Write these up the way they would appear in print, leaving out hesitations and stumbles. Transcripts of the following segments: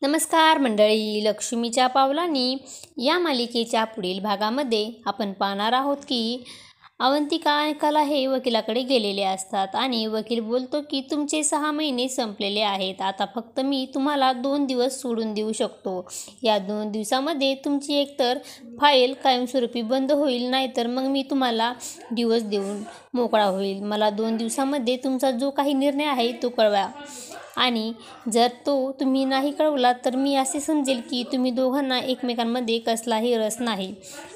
नमस्कार मंडळी, लक्ष्मीच्या पावलांनी या मालिकेच्या पुढील भागामध्ये आपण पाहणार आहोत की अवंतिका आणि कला हे वकिलाकडे गेलेले असतात आणि वकील बोलतो की तुमचे 6 महिने संपलेले आहेत. आता फक्त मी तुम्हाला 2 दिवस सोडून देऊ शकतो. या 2 दिवसामध्ये तुमची एकतर फाईल कायमस्वरूपी बंद होईल, नाहीतर मग मी तुम्हाला डिवोर्स देऊन मोकळा होईल. मला 2 दिवसामध्ये तुमचा जो काही निर्णय आहे तो कळवा आणि जर तो तुम्ही नाही कळवलात तर मी असे समजेल की तुम्ही दोघांना एकमेकांमध्ये कसलाही रस नाही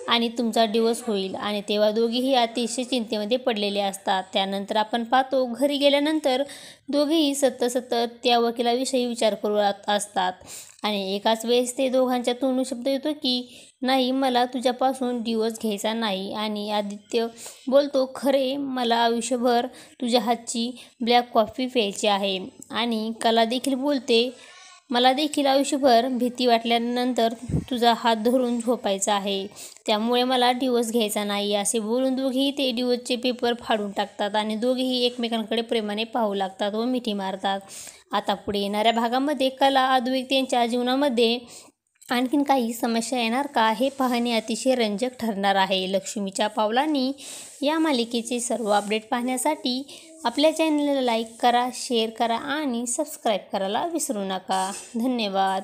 आणि तुमचा डिवोर्स होईल. आणि तेव्हा दोघेही अतिशय चिंतेमध्ये पडलेले असतात. त्यानंतर आपण पाहतो घरी गेल्यानंतर दोघेही सतत त्या वकिलाविषयी विचार करत असतात आणि एकाच वेळेस ते दोघांच्या तोंडून शब्द येतो की नाही, मला तुझ्यापासून डिवोर्स घ्यायचा नाही. आणि आदित्य बोलतो, खरे मला आयुष्यभर तुझ्या हातची ब्लॅक कॉफी प्यायची आहे. आणि कला देखील बोलते, मला देखील आयुष्यभर भीती वाटल्यानंतर तुझा हात धरून झोपायचा आहे, त्यामुळे मला डिवोर्स घ्यायचा नाही. असे बोलून दोघेही ते डिवोर्सचे पेपर फाडून टाकतात आणि दोघेही एकमेकांकडे प्रेमाने पाहू लागतात व मिठी मारतात. आता पुढे येणाऱ्या भागामध्ये कला अद्वैत यांच्या जीवनामध्ये आणखीन काही समस्या येणार का हे पाहणे अतिशय रंजक ठरणार आहे. लक्ष्मीच्या पावलांनी या मालिकेचे सर्व अपडेट पाहण्यासाठी आपल्या चॅनलला लाईक करा, शेअर करा आणि सबस्क्राईब करायला विसरू नका. धन्यवाद.